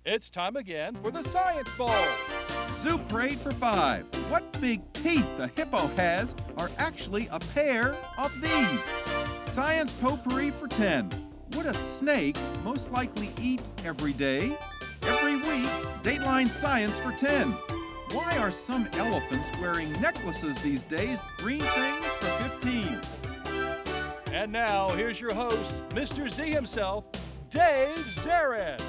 It's time again for the Science Bowl. Zoo parade for 5. What big teeth the hippo has are actually a pair of these. Science potpourri for 10. Would a snake most likely eat every day? Every week, Dateline Science for 10. Why are some elephants wearing necklaces these days? Green things for 15. And now, here's your host, Mr. Z himself, Dave Zarin.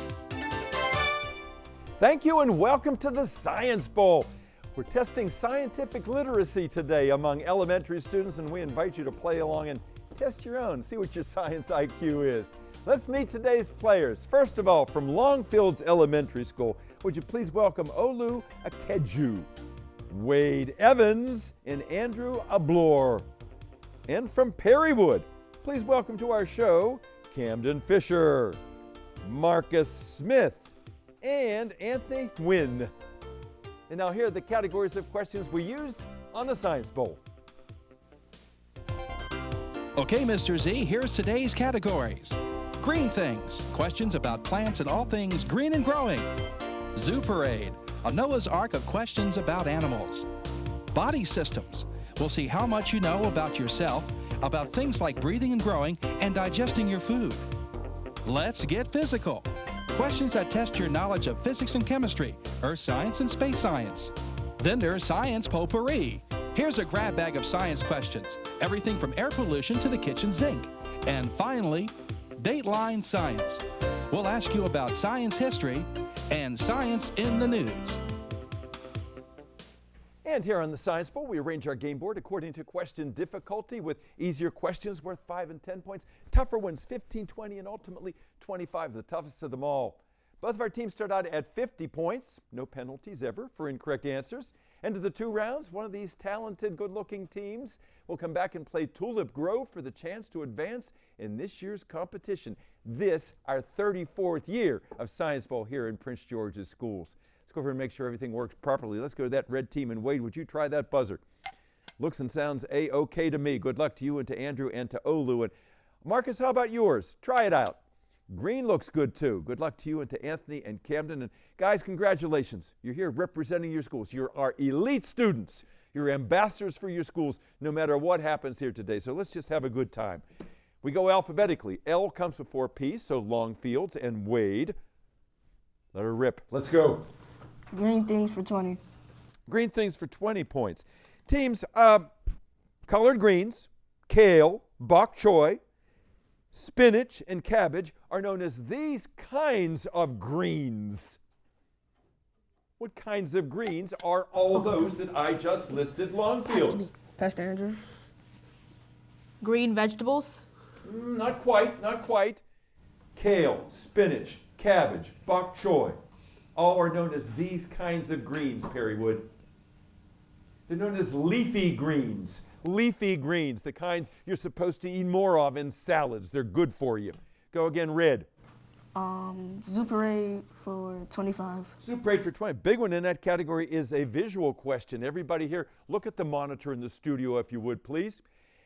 Thank you and welcome to the Science Bowl. We're testing scientific literacy today among elementary students, and we invite you to play along and test your own, see what your science IQ is. Let's meet today's players. First of all, from Longfields Elementary School, would you please welcome Olu Akeju, Wade Evans, and Andrew Ablor. And from Perrywood, please welcome to our show, Camden Fisher, Marcus Smith, and Anthony Wynn. And now here are the categories of questions we use on the Science Bowl. Okay, Mr. Z, here's today's categories. Green things, questions about plants and all things green and growing. Zoo parade, a Noah's Ark of questions about animals. Body systems, we'll see how much you know about yourself, about things like breathing and growing and digesting your food. Let's get physical. Questions that test your knowledge of physics and chemistry, earth science and space science. Then there's science potpourri. Here's a grab bag of science questions, everything from air pollution to the kitchen sink. And finally, Dateline Science. We'll ask you about science history and science in the news. And here on the Science Bowl, we arrange our game board according to question difficulty, with easier questions worth 5 and 10 points, tougher ones 15, 20, and ultimately 25, the toughest of them all. Both of our teams start out at 50 points, no penalties ever for incorrect answers. Into the 2 rounds, one of these talented, good-looking teams will come back and play Tulip Grove for the chance to advance in this year's competition. This, our 34th year of Science Bowl here in Prince George's schools. Let's go over and make sure everything works properly. Let's go to that red team. And Wade, would you try that buzzer? Looks and sounds A-OK to me. Good luck to you and to Andrew and to Olu. And Marcus, how about yours? Try it out. Green looks good too. Good luck to you and to Anthony and Camden. And guys, congratulations. You're here representing your schools. You're our elite students. You're ambassadors for your schools no matter what happens here today. So let's just have a good time. We go alphabetically. L comes before P, so Longfields and Wade. Let her rip. Let's go. Green things for 20. Green things for 20 points. Teams, collard greens, kale, bok choy, spinach, and cabbage are known as these kinds of greens. What kinds of greens are all those that I just listed, Longfields? Pastor Andrew. Green vegetables? Not quite, not quite. Kale, spinach, cabbage, bok choy. All are known as these kinds of greens, Perrywood. They're known as leafy greens. Leafy greens, the kinds you're supposed to eat more of in salads. They're good for you. Go again, red. Zoo parade for 25. Zoo parade for 20. Big one in that category is a visual question. Everybody here, look at the monitor in the studio if you would, please.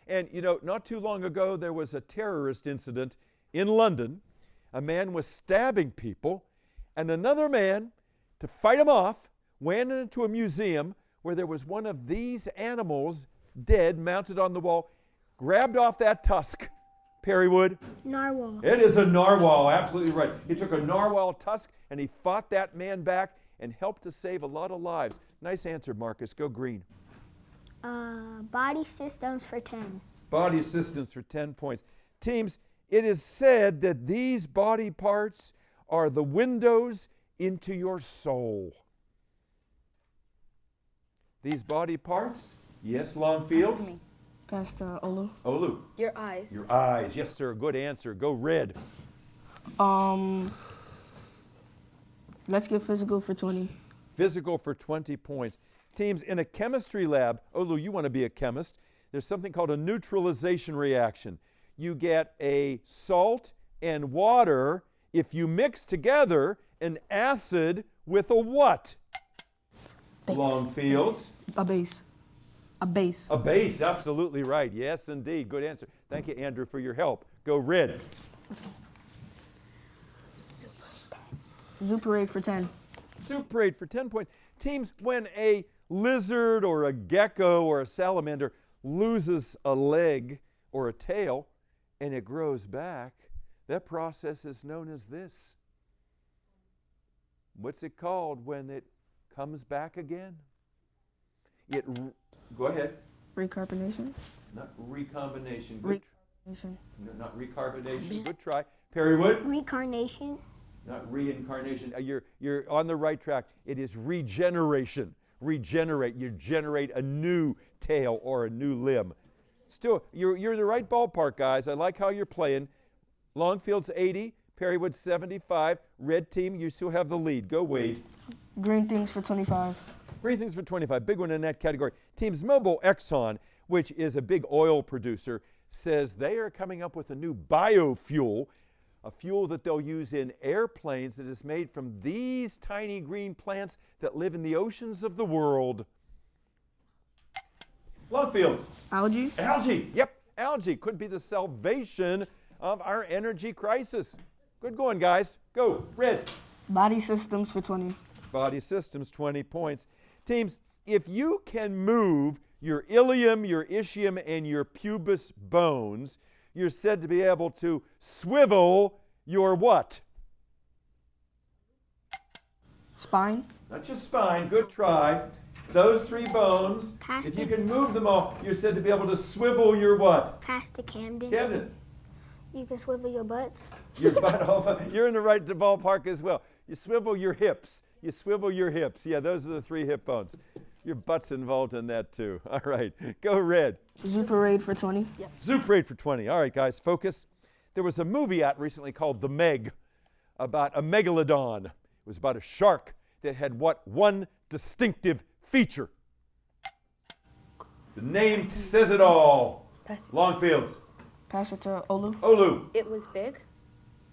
And you know, not too long ago, there was a terrorist incident in London. A man was stabbing people, and another man, to fight him off, went into a museum where there was one of these animals dead, mounted on the wall, grabbed off that tusk. Perrywood? Narwhal. It is a narwhal, absolutely right. He took a narwhal tusk and he fought that man back and helped to save a lot of lives. Nice answer, Marcus. Go green. Body systems for 10. Body systems for 10 points. Teams, it is said that these body parts are the windows into your soul. These body parts, yes, Longfields? Pastor Olu. Olu. Your eyes. Your eyes, yes, sir. Good answer. Go red. Let's get physical for 20. Physical for 20 points. Teams, in a chemistry lab, Olu, you want to be a chemist, there's something called a neutralization reaction. You get a salt and water if you mix together an acid with a what? Base. Longfields. A base. A base. A base, absolutely right. Yes, indeed. Good answer. Thank you, Andrew, for your help. Go red. Zoo parade for 10. Zoo parade for 10 points. Teams, when a lizard or a gecko or a salamander loses a leg or a tail and it grows back, that process is known as this. What's it called when it comes back again? Go ahead. Recarbonation. Not recombination. Recarbonation. No, not recarbonation. Good try. Perrywood. Reincarnation. Not reincarnation. You're on the right track. It is regeneration. Regenerate. You generate a new tail or a new limb. Still, you're in the right ballpark, guys. I like how you're playing. Longfields 80, Perrywood 75. Red team, you still have the lead. Go, Wade. Green things for 25. Green things for 25. Big one in that category. Teams Mobil Exxon, which is a big oil producer, says they are coming up with a new biofuel, a fuel that they'll use in airplanes that is made from these tiny green plants that live in the oceans of the world. Longfields. Algae. Algae. Yep, algae could be the salvation of our energy crisis. Good going, guys. Go, red. Body systems for 20. Body systems, 20 points. Teams, if you can move your ilium, your ischium, and your pubis bones, you're said to be able to swivel your what? Spine. Not just spine, good try. Those three bones, if you can move them all, you're said to be able to swivel your what? Past the Camden. Camden. You can swivel your butts. Your butt over. You're in the right ballpark as well. You swivel your hips. You swivel your hips. Yeah, those are the three hip bones. Your butt's involved in that too. All right, go red. Zoo parade for 20. Zoo parade for 20. All right, guys, focus. There was a movie out recently called The Meg about a megalodon. It was about a shark that had what one distinctive feature? The name says it all. Longfields. Pass it to Olu. Olu. It was big.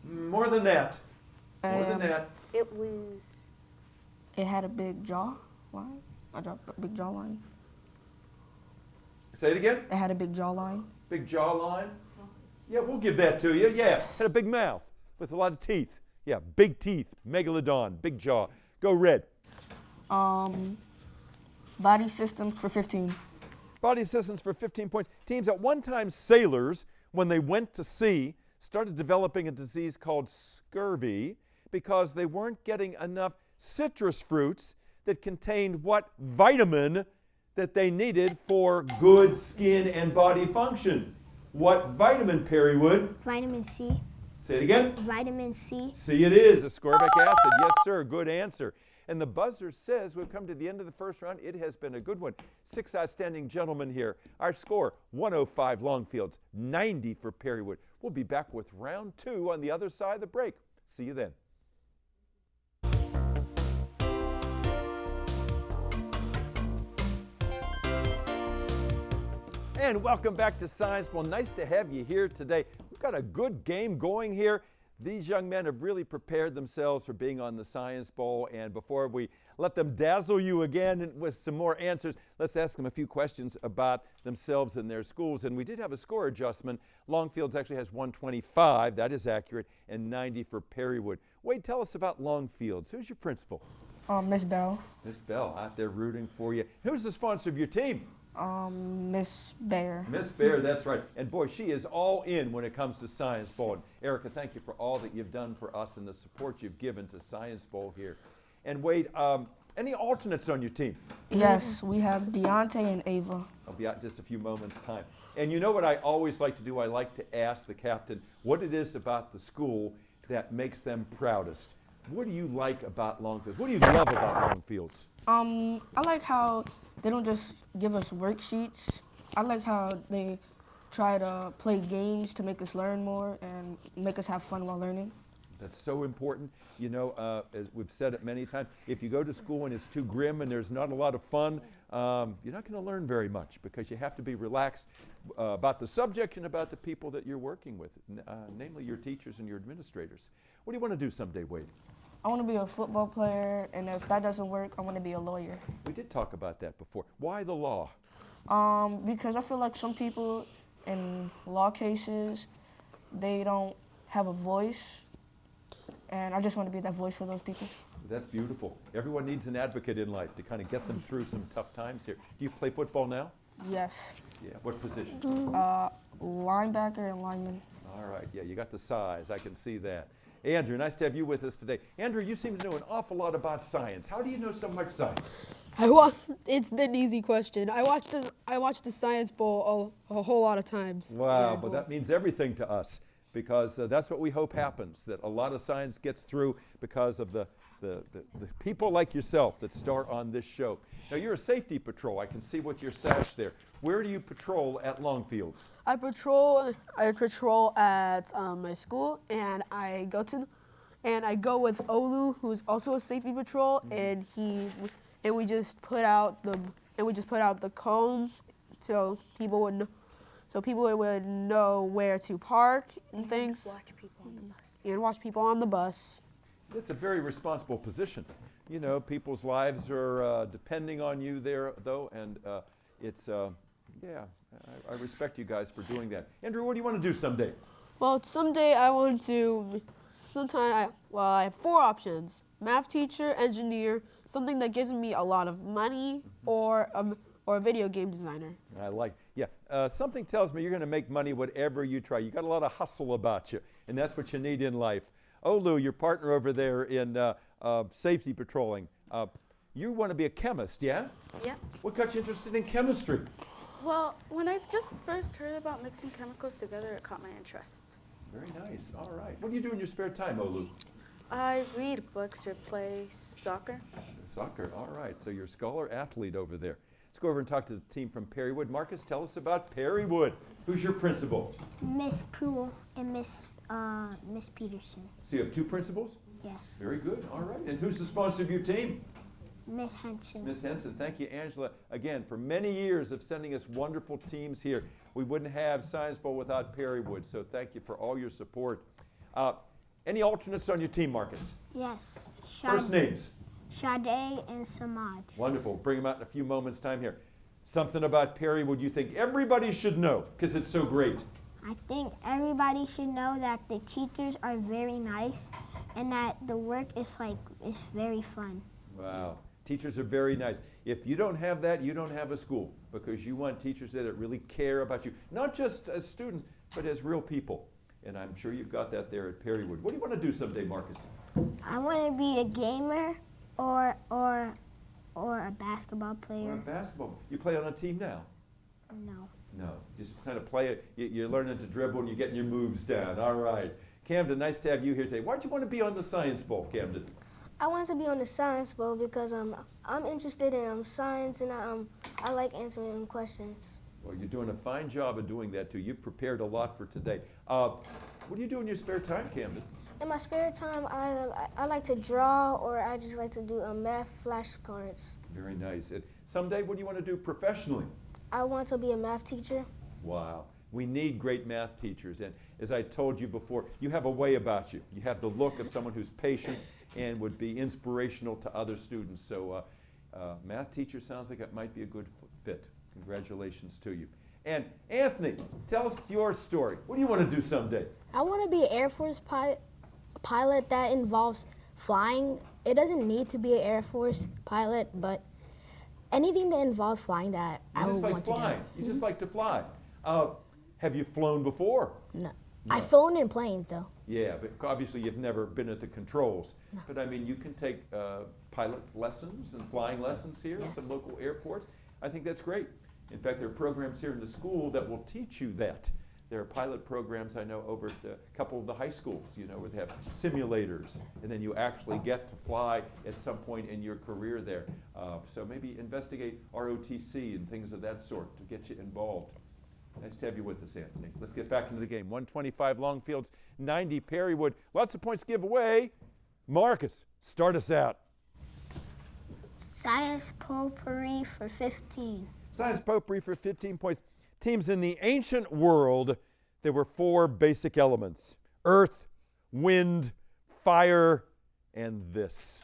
More than that. More than that. It was. It had a big jaw line. A big jawline. Say it again. It had a big jawline. Big jawline. Yeah, we'll give that to you. Yeah, had a big mouth with a lot of teeth. Yeah, big teeth, megalodon, big jaw. Go red. Body systems for 15. Body systems for 15 points. Teams, at one time sailors, when they went to sea, started developing a disease called scurvy because they weren't getting enough citrus fruits that contained what vitamin that they needed for good skin and body function. What vitamin, Perrywood? Vitamin C. Say it again. Vitamin C. C it is, ascorbic acid. Yes, sir, good answer. And the buzzer says we've come to the end of the first round. It has been a good one. 6 outstanding gentlemen here. Our score, 105 Longfields, 90 for Perrywood. We'll be back with round 2 on the other side of the break. See you then. And welcome back to Science Bowl. Nice to have you here today. We've got a good game going here. These young men have really prepared themselves for being on the Science Bowl. And before we let them dazzle you again with some more answers, let's ask them a few questions about themselves and their schools. And we did have a score adjustment. Longfields actually has 125, that is accurate, and 90 for Perrywood. Wade, tell us about Longfields. Who's your principal? Miss Bell. Miss Bell, out there rooting for you. Who's the sponsor of your team? Miss Bear. Miss Bear, that's right. And boy, she is all in when it comes to Science Bowl. And Erica, thank you for all that you've done for us and the support you've given to Science Bowl here. And Wade, any alternates on your team? Yes, we have Deontay and Ava. I'll be out in just a few moments' time. And you know what I always like to do? I like to ask the captain what it is about the school that makes them proudest. What do you like about Longfields? What do you love about Longfields? I like how they don't just give us worksheets. I like how they try to play games to make us learn more and make us have fun while learning. That's so important. You know, as we've said it many times, if you go to school and it's too grim and there's not a lot of fun, you're not going to learn very much because you have to be relaxed about the subject and about the people that you're working with, namely your teachers and your administrators. What do you want to do someday, Wade? I want to be a football player, and if that doesn't work, I want to be a lawyer. We did talk about that before. Why the law? Because I feel like some people in law cases, they don't have a voice, and I just want to be that voice for those people. That's beautiful. Everyone needs an advocate in life to kind of get them through some tough times here. Do you play football now? Yes. Yeah. What position? Linebacker and lineman. All right. Yeah, you got the size. I can see that. Andrew, nice to have you with us today. Andrew, you seem to know an awful lot about science. How do you know so much science? It's an easy question. I watched the Science Bowl a whole lot of times. Wow, but that means everything to us because that's what we hope happens, that a lot of science gets through because of the people like yourself that star on this show. Now, you're a safety patrol. I can see with your sash there. Where do you patrol at Longfields? I patrol at my school, and I go with Olu, who's also a safety patrol, and we just put out the cones so people would know where to park and things. Watch people on the bus. And watch people on the bus. It's a very responsible position. You know, people's lives are depending on you there, though, and I respect you guys for doing that. Andrew, what do you want to do someday? Well, someday I want to. I have 4 options: math teacher, engineer, something that gives me a lot of money, or a video game designer. Something tells me you're going to make money whatever you try. You got a lot of hustle about you, and that's what you need in life. Olu, your partner over there in safety patrolling, you want to be a chemist, yeah? Yeah. What got you interested in chemistry? Well, when I just first heard about mixing chemicals together, it caught my interest. Very nice. All right. What do you do in your spare time, Olu? I read books or play soccer. Soccer. All right. So you're a scholar athlete over there. Let's go over and talk to the team from Perrywood. Marcus, tell us about Perrywood. Who's your principal? Miss Poole and Miss Peterson. So you have 2 principals? Yes. Very good. All right. And who's the sponsor of your team? Miss Henson. Miss Henson. Thank you, Angela, again, for many years of sending us wonderful teams here. We wouldn't have Science Bowl without Perrywood, so thank you for all your support. Any alternates on your team, Marcus? Yes. First names. Sade and Samaj. Wonderful. Bring them out in a few moments' time here. Something about Perrywood you think everybody should know because it's so great. I think everybody should know that the teachers are very nice and that the work is very fun. Wow. Teachers are very nice. If you don't have that, you don't have a school because you want teachers there that really care about you, not just as students, but as real people. And I'm sure you've got that there at Perrywood. What do you want to do someday, Marcus? I want to be a gamer or a basketball player. Or basketball. You play on a team now? No. No. Just kind of play it. You're learning to dribble and you're getting your moves down. All right. Camden, nice to have you here today. Why'd you want to be on the Science Bowl, Camden? I want to be on the Science Bowl because I'm interested in science and I like answering questions. Well, you're doing a fine job of doing that, too. You've prepared a lot for today. What do you do in your spare time, Camden? In my spare time, I like to draw or I just like to do math flashcards. Very nice. And someday, what do you want to do professionally? I want to be a math teacher. Wow. We need great math teachers. And as I told you before, you have a way about you. You have the look of someone who's patient and would be inspirational to other students. So math teacher sounds like it might be a good fit. Congratulations to you. And Anthony, tell us your story. What do you want to do someday? I want to be an Air Force pilot that involves flying. It doesn't need to be an Air Force pilot, but anything that involves flying that I would want to do. You just like to fly. Have you flown before? No. I've flown in planes, though. Yeah, but obviously you've never been at the controls. No. But I mean, you can take pilot lessons and flying lessons here at some local airports. I think that's great. In fact, there are programs here in the school that will teach you that. There are pilot programs, I know, over at a couple of the high schools, where they have simulators, and then you actually get to fly at some point in your career there. So maybe investigate ROTC and things of that sort to get you involved. Nice to have you with us, Anthony. Let's get back into the game. 125 Longfields, 90 Perrywood. Lots of points to give away. Marcus, start us out. Science potpourri for 15. Science potpourri for 15 points. Teams, in the ancient world, there were 4 basic elements: earth, wind, fire, and this.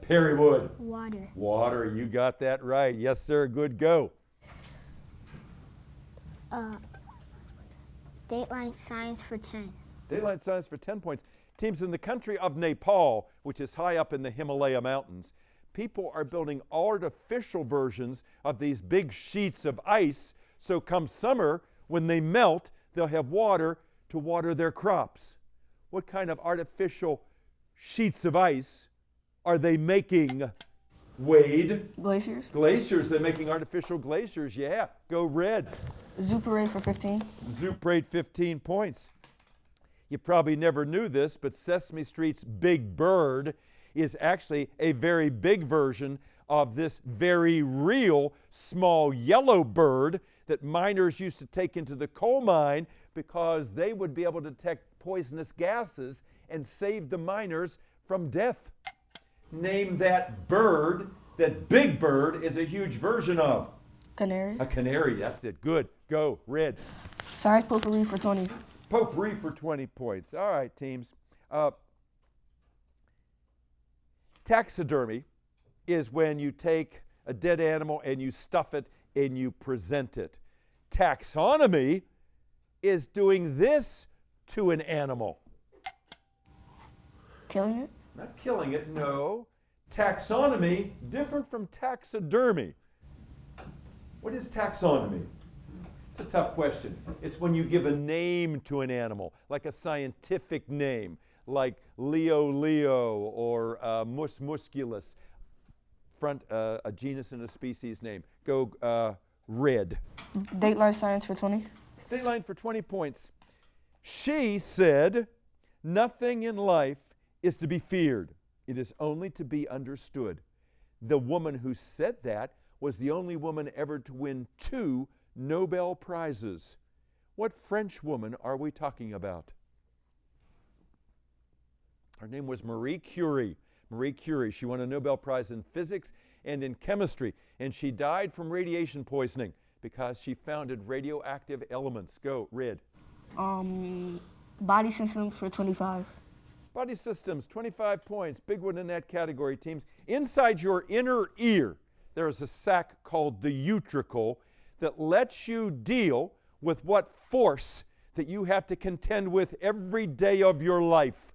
Perrywood. Water. Water, you got that right. Yes, sir, good go. Dateline science for 10. Daylight science for 10 points. Teams, in the country of Nepal, which is high up in the Himalaya mountains, people are building artificial versions of these big sheets of ice, so come summer, when they melt, they'll have water to water their crops. What kind of artificial sheets of ice are they making, Wade? Glaciers. Glaciers. They're making artificial glaciers. Yeah, go red. Zoo parade for 15. Zoo parade, 15 points. You probably never knew this, but Sesame Street's Big Bird is actually a very big version of this very real small yellow bird that miners used to take into the coal mine because they would be able to detect poisonous gases and save the miners from death. Name that bird that Big Bird is a huge version of. Canary. A canary, that's it. Good. Go, red. Science potpourri for 20. Potpourri for 20 points. All right, teams. Taxidermy is when you take a dead animal and you stuff it and you present it. Taxonomy is doing this to an animal. Killing it? Not killing it, no. Taxonomy, different from taxidermy. What is taxonomy? It's a tough question. It's when you give a name to an animal, like a scientific name, like Leo or Mus musculus, a genus and a species name. Go red. Dateline science for 20. Dateline for 20 points. She said, "Nothing in life is to be feared. It is only to be understood." The woman who said that was the only woman ever to win 2 Nobel Prizes. What French woman are we talking about? Her name was Marie Curie. Marie Curie. She won a Nobel Prize in physics and in chemistry, and she died from radiation poisoning because she founded radioactive elements. Go, red. Body systems for 25. Body systems, 25 points. Big one in that category, teams. Inside your inner ear, there is a sac called the utricle that lets you deal with what force that you have to contend with every day of your life.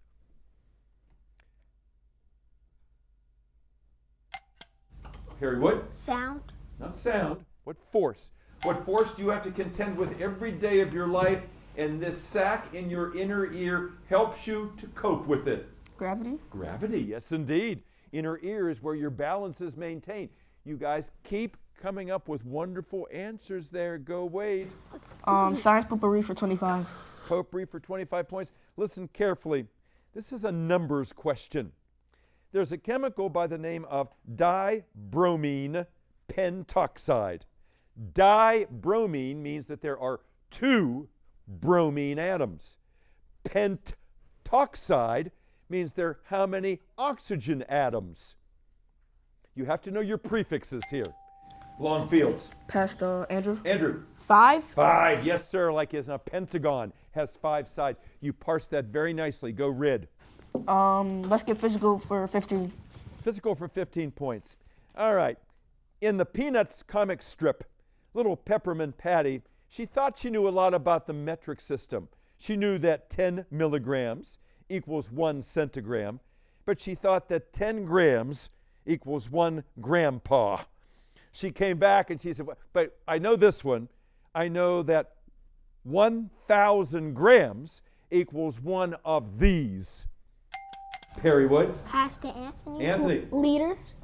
Perrywood? Sound. Not sound. What force? What force do you have to contend with every day of your life? And this sac in your inner ear helps you to cope with it. Gravity? Gravity, yes indeed. Inner ear is where your balance is maintained. You guys keep coming up with wonderful answers there. Go, Wade. Science potpourri for 25. Potpourri for 25 points. Listen carefully. This is a numbers question. There's a chemical by the name of dibromine pentoxide. Dibromine means that there are 2 bromine atoms. Pentoxide means there are how many oxygen atoms? You have to know your prefixes here. Longfields. Past Andrew. Andrew. 5. 5, yes sir, like as a pentagon has 5 sides. You parsed that very nicely. Go red. Let's get physical for 15. Physical for 15 points. All right. In the Peanuts comic strip, little Peppermint Patty, she thought she knew a lot about the metric system. She knew that 10 milligrams equals 1 centigram, but she thought that 10 grams equals 1 grandpa. She came back and she said, but I know this one. I know that 1,000 grams equals 1 of these. Perrywood. Pastor Anthony. Anthony. Liters?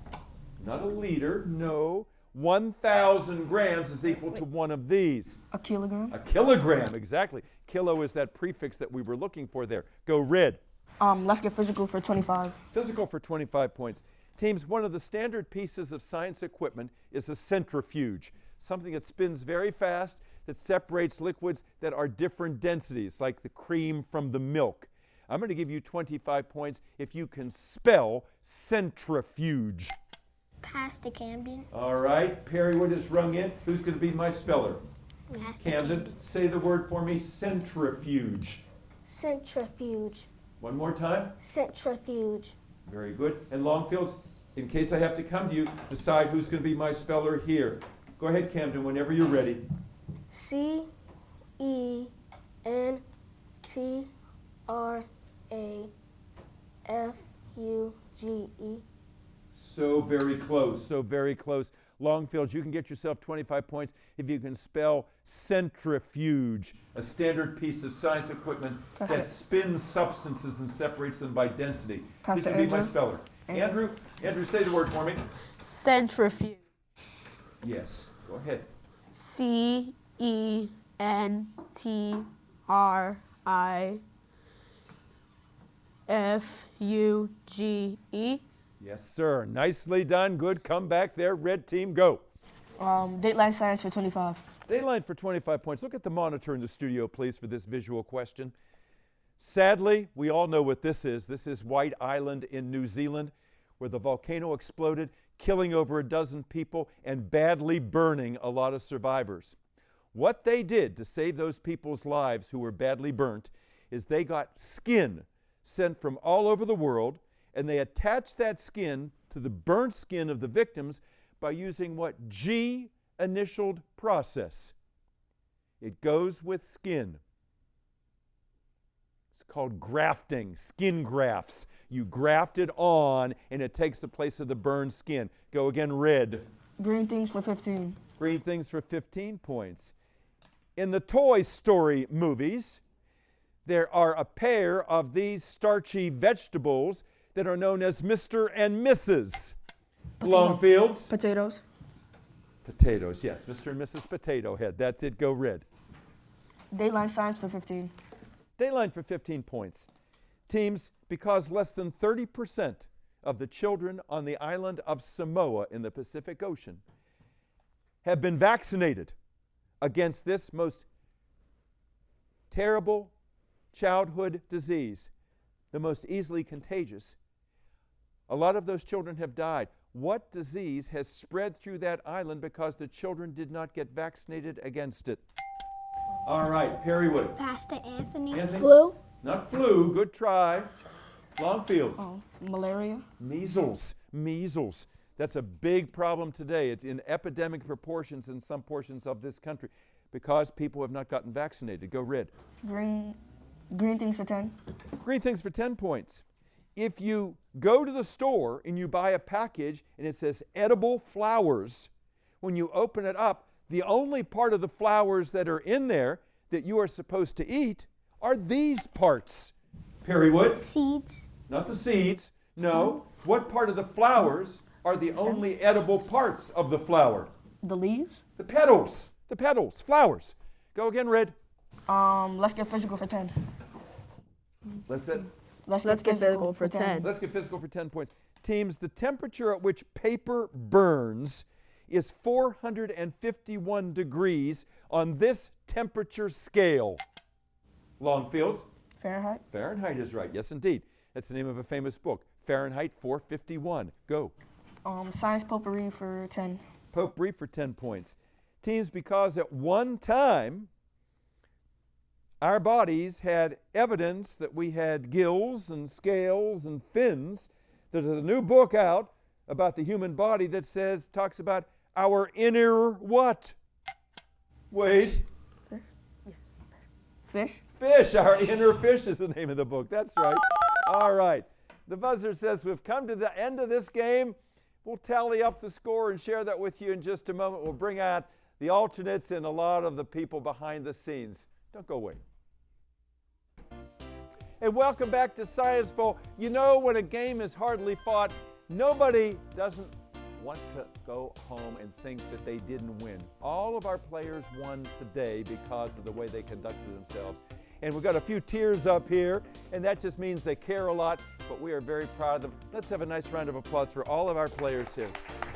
Not a liter, no. 1,000 grams is equal to 1 of these. A kilogram. A kilogram, exactly. Kilo is that prefix that we were looking for there. Go red. Let's get physical for 25. Physical for 25 points. Teams, one of the standard pieces of science equipment is a centrifuge, something that spins very fast, that separates liquids that are different densities, like the cream from the milk. I'm going to give you 25 points if you can spell centrifuge. Pastor Camden. All right, Perrywood is rung in. Who's going to be my speller? Pastor Camden, say the word for me, centrifuge. Centrifuge. One more time. Centrifuge. Very good. And Longfields, in case I have to come to you, decide who's going to be my speller here. Go ahead, Camden, whenever you're ready. CENTRAFUGE. F-U-G-E. So very close, so very close. Longfields, you can get yourself 25 points if you can spell centrifuge, a standard piece of science equipment that spins substances and separates them by density. Please be my speller. Andrew, say the word for me. Centrifuge. Yes, go ahead. C-E-N-T-R-I-F-U-G-E. Yes, sir. Nicely done. Good comeback there. Red team, go. Dateline science for 25. Dateline for 25 points. Look at the monitor in the studio, please, for this visual question. Sadly, we all know what this is. This is White Island in New Zealand, where the volcano exploded, killing over a dozen people and badly burning a lot of survivors. What they did to save those people's lives who were badly burnt is they got skin sent from all over the world, and they attached that skin to the burnt skin of the victims by using what G-initialed process. It goes with skin. It's called grafting, skin grafts. You graft it on, and it takes the place of the burned skin. Go again, red. Green things for 15. Green things for 15 points. In the Toy Story movies, there are a pair of these starchy vegetables that are known as Mr. and Mrs. Longfields. Potatoes. Potatoes, yes. Mr. and Mrs. Potato Head. That's it. Go red. Dateline science for 15. Dateline for 15 points. Teams, because less than 30% of the children on the island of Samoa in the Pacific Ocean have been vaccinated against this most terrible childhood disease, the most easily contagious. A lot of those children have died. What disease has spread through that island because the children did not get vaccinated against it? All right, Perrywood. Pastor Anthony. Flu? Not flu, good try. Longfields. Malaria. Measles. Measles. That's a big problem today. It's in epidemic proportions in some portions of this country because people have not gotten vaccinated. Go red. Green things for 10. Green things for 10 points. If you go to the store and you buy a package and it says edible flowers, when you open it up, the only part of the flowers that are in there that you are supposed to eat are these parts. Perrywood? Seeds. Not the seeds. No. What part of the flowers are the only edible parts of the flower? The leaves. The petals. The petals. Flowers. Go again, red. Let's get physical for 10. Let's get physical for 10. Let's get physical for 10 points. Teams, the temperature at which paper burns is 451 degrees on this temperature scale. Longfields? Fahrenheit. Fahrenheit is right. Yes, indeed. That's the name of a famous book. Fahrenheit 451. Go. Science potpourri for 10. Potpourri for 10 points. Teams, because at one time our bodies had evidence that we had gills and scales and fins. There's a new book out about the human body that talks about our inner what? Wade? Fish. Fish. Our inner fish is the name of the book. That's right. All right. The buzzer says we've come to the end of this game. We'll tally up the score and share that with you in just a moment. We'll bring out the alternates and a lot of the people behind the scenes. Don't go away. And welcome back to Science Bowl. You know, when a game is hardly fought, nobody doesn't want to go home and think that they didn't win. All of our players won today because of the way they conducted themselves. And we've got a few tears up here, and that just means they care a lot, but we are very proud of them. Let's have a nice round of applause for all of our players here.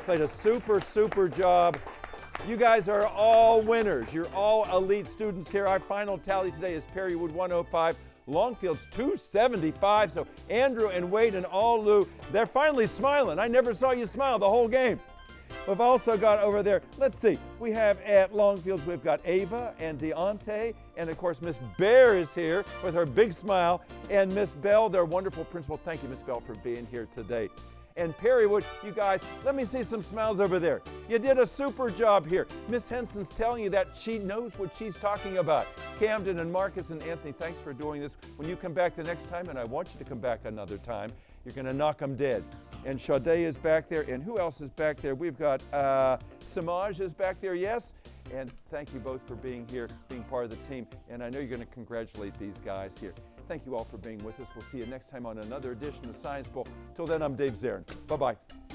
Played a super, super job. You guys are all winners. You're all elite students here. Our final tally today is Perrywood 105, Longfields 275. So Andrew and Wade and all Lou, they're finally smiling. I never saw you smile the whole game. We've also got over there, let's see, we have at Longfields, we've got Ava and Deontay, and of course Miss Bear is here with her big smile, and Miss Bell, their wonderful principal. Thank you, Miss Bell, for being here today. and Perrywood. You guys, let me see some smiles over there. You did a super job here. Miss Henson's telling you that she knows what she's talking about. Camden and Marcus and Anthony, thanks for doing this. When you come back the next time, and I want you to come back another time, you're going to knock them dead. And Sade is back there, and who else is back there? We've got Samaj is back there, yes? And thank you both for being here, being part of the team. And I know you're going to congratulate these guys here. Thank you all for being with us. We'll see you next time on another edition of Science Bowl. Till then, I'm Dave Zarin. Bye-bye.